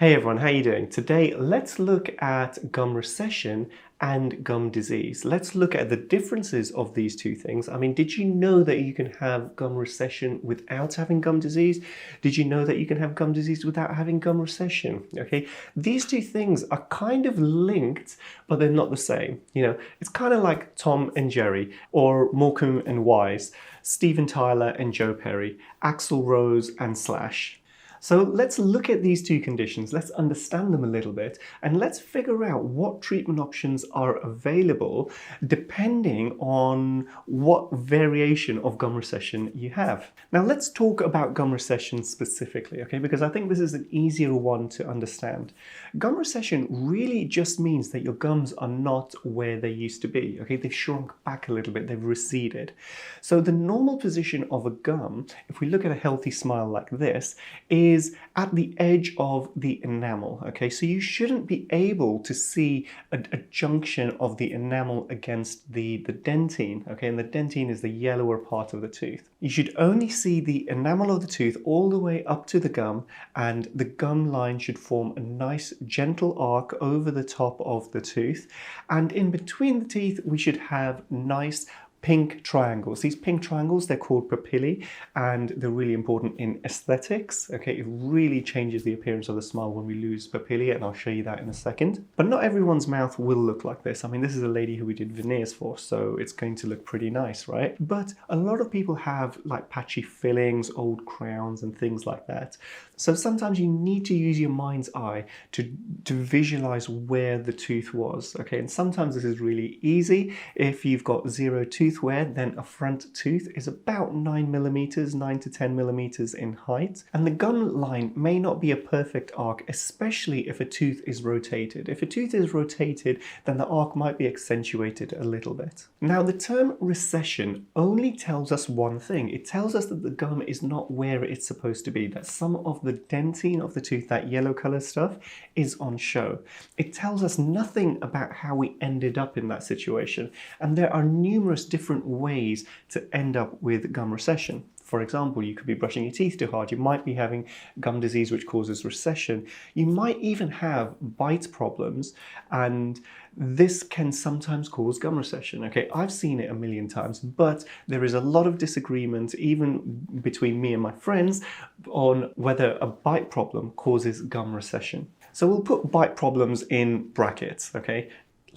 Hey everyone, how you doing? Today, let's look at gum recession and gum disease. Let's look at the differences of these two things. I mean, did you know that you can have gum recession without having gum disease? Did you know that you can have gum disease without having gum recession? Okay, these two things are kind of linked, but they're not the same. It's kind of like Tom and Jerry, or Morecambe and Wise, Steven Tyler and Joe Perry, Axl Rose and Slash. So let's look at these two conditions, let's understand them a little bit, and let's figure out what treatment options are available depending on what variation of gum recession you have. Now let's talk about gum recession specifically, okay, because I think this is an easier one to understand. Gum recession really just means that your gums are not where they used to be, okay, they've shrunk back a little bit, they've receded. So the normal position of a gum, if we look at a healthy smile like this, is at the edge of the enamel, okay? So you shouldn't be able to see a junction of the enamel against the dentine, okay? And the dentine is the yellower part of the tooth. You should only see the enamel of the tooth all the way up to the gum, and the gum line should form a nice gentle arc over the top of the tooth. And in between the teeth, we should have nice pink triangles. These pink triangles, they're called papillae, and they're really important in aesthetics. Okay, it really changes the appearance of the smile when we lose papillae, and I'll show you that in a second. But not everyone's mouth will look like this. I mean, this is a lady who we did veneers for, so it's going to look pretty nice, right? But a lot of people have like patchy fillings, old crowns, and things like that. So sometimes you need to use your mind's eye to visualize where the tooth was, okay? And sometimes this is really easy. If you've got zero tooth wear, then a front tooth is about 9 to 10 millimeters in height. And the gum line may not be a perfect arc, especially if a tooth is rotated. If a tooth is rotated, then the arc might be accentuated a little bit. Now, the term recession only tells us one thing. It tells us that the gum is not where it's supposed to be, that some of the dentine of the tooth, that yellow color stuff, is on show. It tells us nothing about how we ended up in that situation. And there are numerous different ways to end up with gum recession. For example, you could be brushing your teeth too hard. You might be having gum disease, which causes recession. You might even have bite problems, and this can sometimes cause gum recession. Okay, I've seen it a million times, but there is a lot of disagreement, even between me and my friends, on whether a bite problem causes gum recession. So we'll put bite problems in brackets, okay?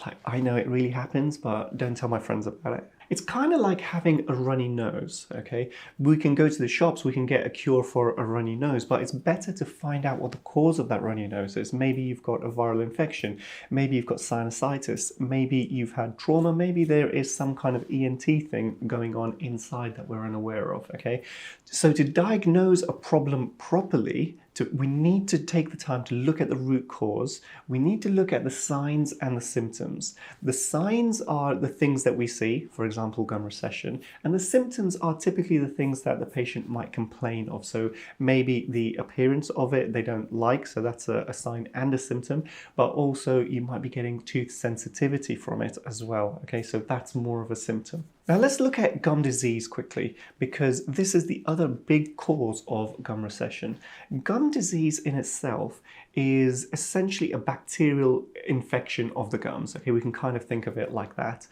Like, I know it really happens, but don't tell my friends about it. It's kind of like having a runny nose, okay? We can go to the shops, we can get a cure for a runny nose, but it's better to find out what the cause of that runny nose is. Maybe you've got a viral infection, maybe you've got sinusitis, maybe you've had trauma, maybe there is some kind of ENT thing going on inside that we're unaware of, okay? So to diagnose a problem properly, we need to take the time to look at the root cause. We need to look at the signs and the symptoms. The signs are the things that we see, for example, gum recession, and the symptoms are typically the things that the patient might complain of. So maybe the appearance of it they don't like, so that's a sign and a symptom, but also you might be getting tooth sensitivity from it as well. Okay, so that's more of a symptom. Now let's look at gum disease quickly, because this is the other big cause of gum recession. Gum disease in itself is essentially a bacterial infection of the gums. Okay, we can kind of think of it like that.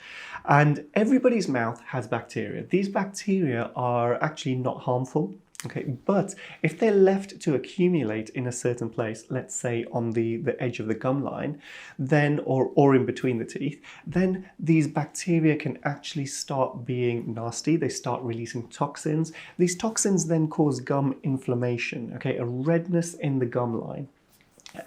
And everybody's mouth has bacteria. These bacteria are actually not harmful. Okay, but if they're left to accumulate in a certain place, let's say on the edge of the gum line, then or in between the teeth, then these bacteria can actually start being nasty. They start releasing toxins. These toxins then cause gum inflammation, okay, a redness in the gum line.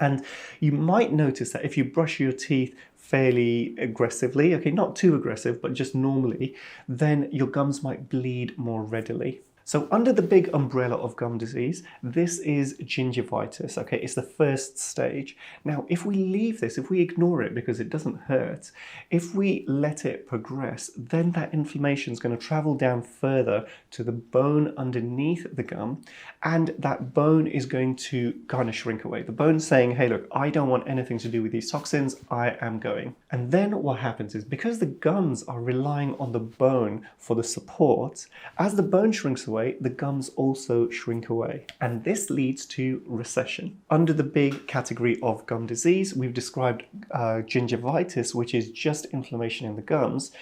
And you might notice that if you brush your teeth fairly aggressively, okay, not too aggressive, but just normally, then your gums might bleed more readily. So under the big umbrella of gum disease, this is gingivitis, okay? It's the first stage. Now, if we leave this, if we ignore it because it doesn't hurt, if we let it progress, then that inflammation is going to travel down further to the bone underneath the gum, and that bone is going to kind of shrink away. The bone's saying, hey, look, I don't want anything to do with these toxins, I am going. And then what happens is, because the gums are relying on the bone for the support, as the bone shrinks away, away, the gums also shrink away. And this leads to recession. Under the big category of gum disease, we've described gingivitis, which is just inflammation in the gums.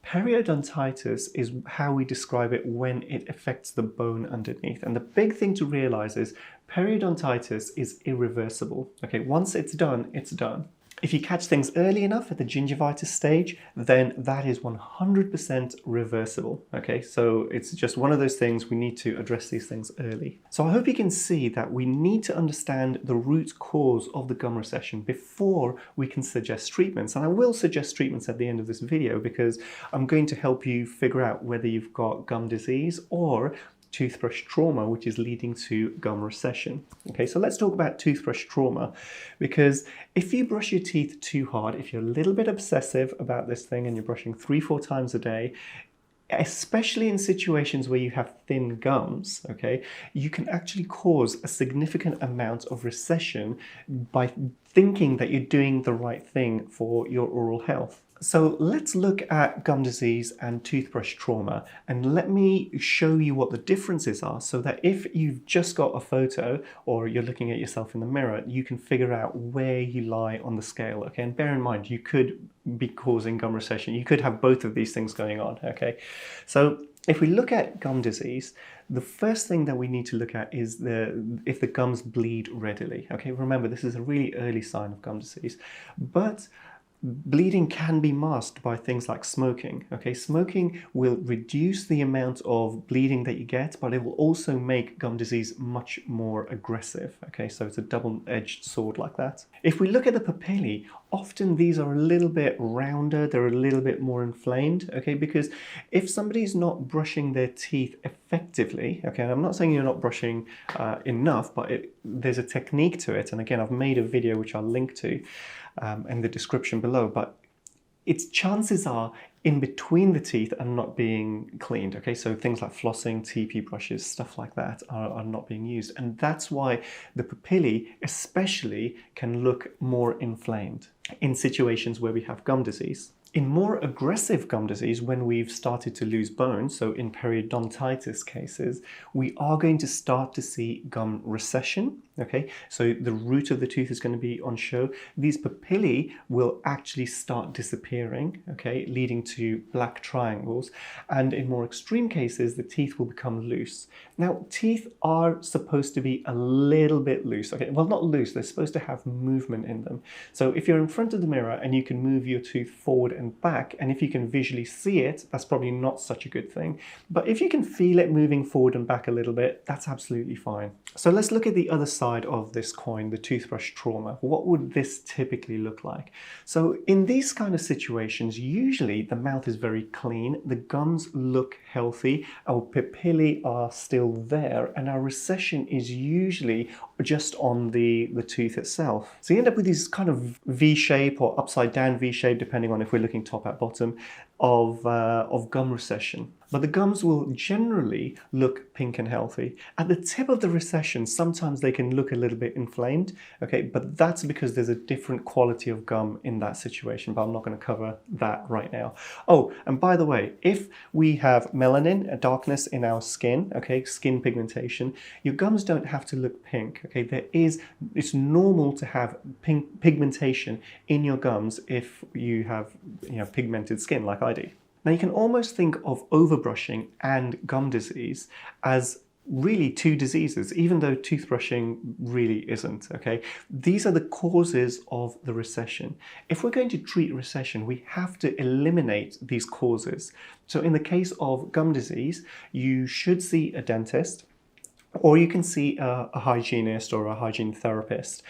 Periodontitis is how we describe it when it affects the bone underneath. And the big thing to realize is periodontitis is irreversible. Okay, once it's done, it's done. If you catch things early enough at the gingivitis stage, then that is 100% reversible. Okay, so it's just one of those things, we need to address these things early. So I hope you can see that we need to understand the root cause of the gum recession before we can suggest treatments. And I will suggest treatments at the end of this video because I'm going to help you figure out whether you've got gum disease or toothbrush trauma, which is leading to gum recession. Okay, so let's talk about toothbrush trauma, because if you brush your teeth too hard, if you're a little bit obsessive about this thing and you're brushing 3-4 times a day, especially in situations where you have thin gums, okay, you can actually cause a significant amount of recession by thinking that you're doing the right thing for your oral health. So let's look at gum disease and toothbrush trauma, and let me show you what the differences are so that if you've just got a photo or you're looking at yourself in the mirror, you can figure out where you lie on the scale, okay? And bear in mind, you could be causing gum recession. You could have both of these things going on, okay? So if we look at gum disease, the first thing that we need to look at is if the gums bleed readily, okay? Remember, this is a really early sign of gum disease, but bleeding can be masked by things like smoking. Okay, smoking will reduce the amount of bleeding that you get, but it will also make gum disease much more aggressive. Okay, so it's a double-edged sword like that. If we look at the papillae, often these are a little bit rounder, they're a little bit more inflamed, okay, because if somebody's not brushing their teeth effectively, okay, and I'm not saying you're not brushing enough, but there's a technique to it, and again, I've made a video which I'll link to in the description below, but its chances are in between the teeth are not being cleaned, okay? So things like flossing, TP brushes, stuff like that are not being used. And that's why the papillae especially can look more inflamed in situations where we have gum disease. In more aggressive gum disease, when we've started to lose bone, so in periodontitis cases, we are going to start to see gum recession, okay? So the root of the tooth is going to be on show. These papillae will actually start disappearing, okay, leading to black triangles. And in more extreme cases, the teeth will become loose. Now, teeth are supposed to be a little bit loose, okay? Well, not loose, they're supposed to have movement in them. So if you're in front of the mirror and you can move your tooth forward and back, and if you can visually see it, that's probably not such a good thing. But if you can feel it moving forward and back a little bit, that's absolutely fine. So let's look at the other side of this coin, the toothbrush trauma. What would this typically look like? So in these kind of situations, usually the mouth is very clean, the gums look healthy, our papillae are still there, and our recession is usually just on the tooth itself. So you end up with these kind of V shape or upside down V shape, depending on if we're looking top at bottom, of gum recession. But the gums will generally look pink and healthy. At the tip of the recession, sometimes they can look a little bit inflamed, okay, but that's because there's a different quality of gum in that situation, but I'm not going to cover that right now. Oh, and by the way, if we have melanin, a darkness in our skin, okay, skin pigmentation, your gums don't have to look pink, okay, it's normal to have pink pigmentation in your gums if you have, pigmented skin like I do. Now, you can almost think of overbrushing and gum disease as really two diseases, even though toothbrushing really isn't, okay? These are the causes of the recession. If we're going to treat recession, we have to eliminate these causes. So in the case of gum disease, you should see a dentist, or you can see a hygienist or a hygiene therapist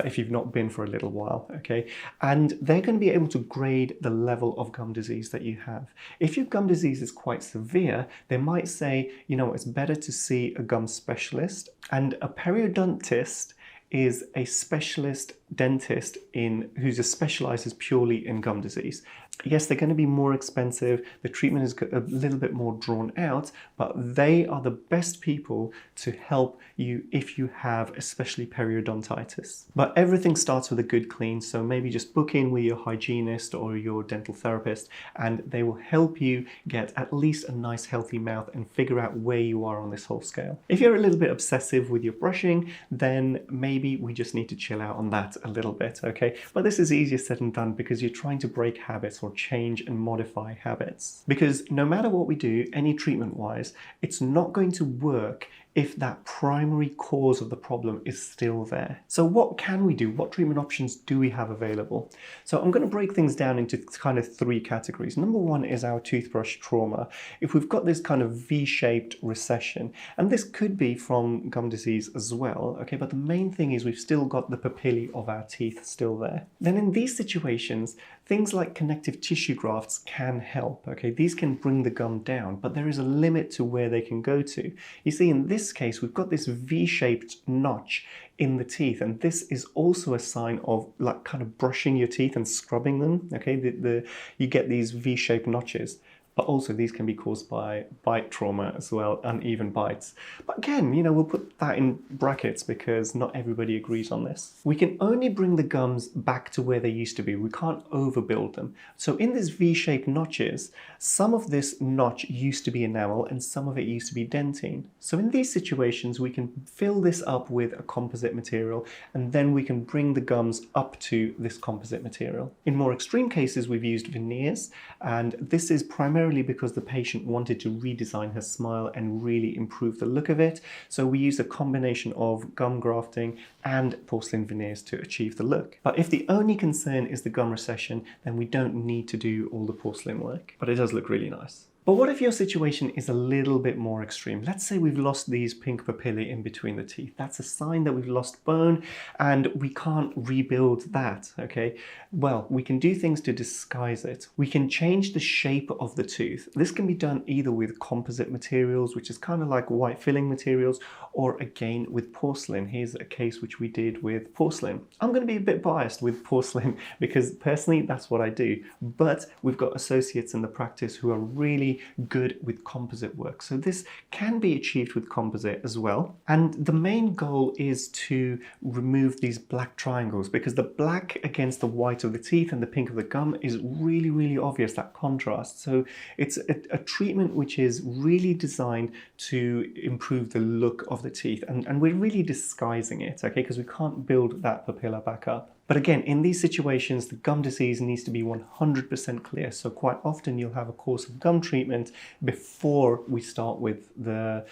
if you've not been for a little while, okay? And they're going to be able to grade the level of gum disease that you have. If your gum disease is quite severe, they might say, it's better to see a gum specialist, and a periodontist is a specialist dentist who just specializes purely in gum disease. Yes, they're going to be more expensive. The treatment is a little bit more drawn out, but they are the best people to help you if you have especially periodontitis. But everything starts with a good clean, so maybe just book in with your hygienist or your dental therapist, and they will help you get at least a nice healthy mouth and figure out where you are on this whole scale. If you're a little bit obsessive with your brushing, then maybe we just need to chill out on that a little bit, okay? But this is easier said than done because you're trying to break habits or change and modify habits. Because no matter what we do, any treatment-wise, it's not going to work if that primary cause of the problem is still there. So what can we do? What treatment options do we have available? So I'm going to break things down into kind of three categories. Number one is our toothbrush trauma. If we've got this kind of V-shaped recession, and this could be from gum disease as well, okay, but the main thing is we've still got the papillae of our teeth still there. Then in these situations, things like connective tissue grafts can help, okay? These can bring the gum down, but there is a limit to where they can go to. You see, in this case, we've got this V-shaped notch in the teeth, and this is also a sign of like kind of brushing your teeth and scrubbing them, okay? You get these V-shaped notches. But also these can be caused by bite trauma as well, uneven bites. But again, we'll put that in brackets because not everybody agrees on this. We can only bring the gums back to where they used to be. We can't overbuild them. So in these V-shaped notches, some of this notch used to be enamel and some of it used to be dentine. So in these situations, we can fill this up with a composite material, and then we can bring the gums up to this composite material. In more extreme cases, we've used veneers, and this is primarily because the patient wanted to redesign her smile and really improve the look of it. So we use a combination of gum grafting and porcelain veneers to achieve the look. But if the only concern is the gum recession, then we don't need to do all the porcelain work. But it does look really nice. But what if your situation is a little bit more extreme? Let's say we've lost these pink papillae in between the teeth. That's a sign that we've lost bone and we can't rebuild that, okay? Well, we can do things to disguise it. We can change the shape of the tooth. This can be done either with composite materials, which is kind of like white filling materials, or again with porcelain. Here's a case which we did with porcelain. I'm going to be a bit biased with porcelain because personally that's what I do. But we've got associates in the practice who are really good with composite work. So this can be achieved with composite as well. And the main goal is to remove these black triangles because the black against the white of the teeth and the pink of the gum is really, really obvious, that contrast. So it's a treatment which is really designed to improve the look of the teeth. And we're really disguising it, okay, because we can't build that papilla back up. But again, in these situations, the gum disease needs to be 100% clear. So quite often you'll have a course of gum treatment before we start with the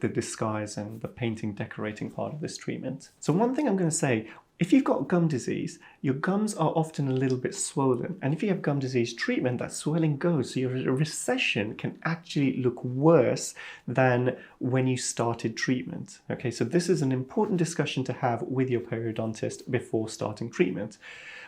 disguise and the painting, decorating part of this treatment. So one thing I'm going to say, if you've got gum disease, your gums are often a little bit swollen. And if you have gum disease treatment, that swelling goes. So your recession can actually look worse than when you started treatment. Okay, so this is an important discussion to have with your periodontist before starting treatment.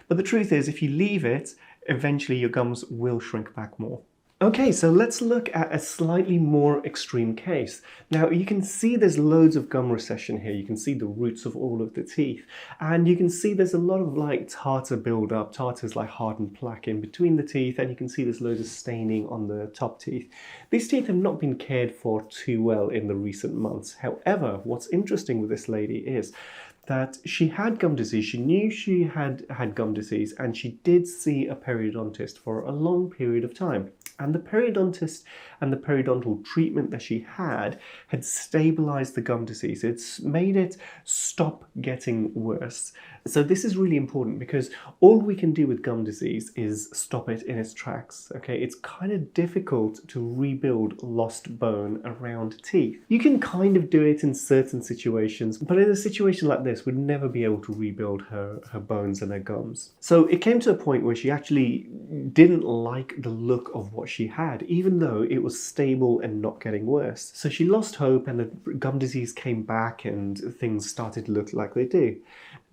But the truth is, if you leave it, eventually your gums will shrink back more. Okay, so let's look at a slightly more extreme case. Now you can see there's loads of gum recession here. You can see the roots of all of the teeth. And you can see there's a lot of like tartar buildup. Tartar is like hardened plaque in between the teeth. And you can see there's loads of staining on the top teeth. These teeth have not been cared for too well in the recent months. However, what's interesting with this lady is that she had gum disease. She knew she had gum disease and she did see a periodontist for a long period of time. And the periodontist and the periodontal treatment that she had stabilized the gum disease. It's made it stop getting worse. So this is really important because all we can do with gum disease is stop it in its tracks, okay? It's kind of difficult to rebuild lost bone around teeth. You can kind of do it in certain situations, but in a situation like this, we'd never be able to rebuild her bones and her gums. So it came to a point where she actually didn't like the look of what she had, even though it was stable and not getting worse. So she lost hope and the gum disease came back and things started to look like they do.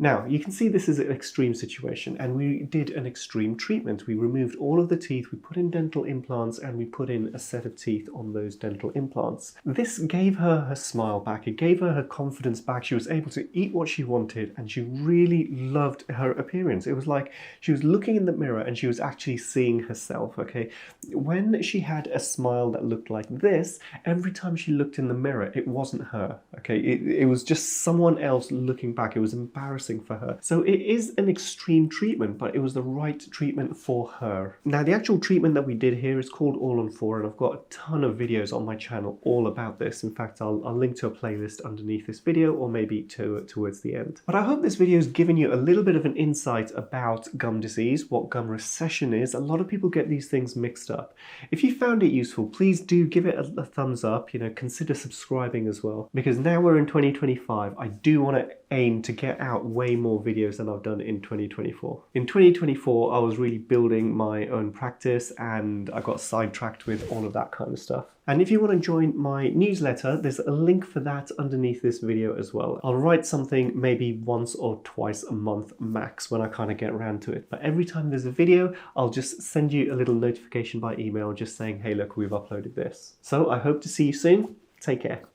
Now, you can see this is an extreme situation, and we did an extreme treatment. We removed all of the teeth, we put in dental implants, and we put in a set of teeth on those dental implants. This gave her her smile back, it gave her her confidence back. She was able to eat what she wanted, and she really loved her appearance. It was like she was looking in the mirror and she was actually seeing herself, okay? When she had a smile that looked like this, every time she looked in the mirror, it wasn't her, okay? It was just someone else looking back. It was embarrassing for her. So it is an extreme treatment, but it was the right treatment for her. Now, the actual treatment that we did here is called All on 4, and I've got a ton of videos on my channel all about this. In fact, I'll link to a playlist underneath this video, or maybe towards the end. But I hope this video has given you a little bit of an insight about gum disease, what gum recession is. A lot of people get these things mixed up. If you found it useful, please do give it a thumbs up, consider subscribing as well, because now we're in 2025. I do want to aim to get out way more videos than I've done in 2024. In 2024, I was really building my own practice and I got sidetracked with all of that kind of stuff. And if you want to join my newsletter, there's a link for that underneath this video as well. I'll write something maybe once or twice a month max when I kind of get around to it. But every time there's a video, I'll just send you a little notification by email just saying, hey, look, we've uploaded this. So I hope to see you soon. Take care.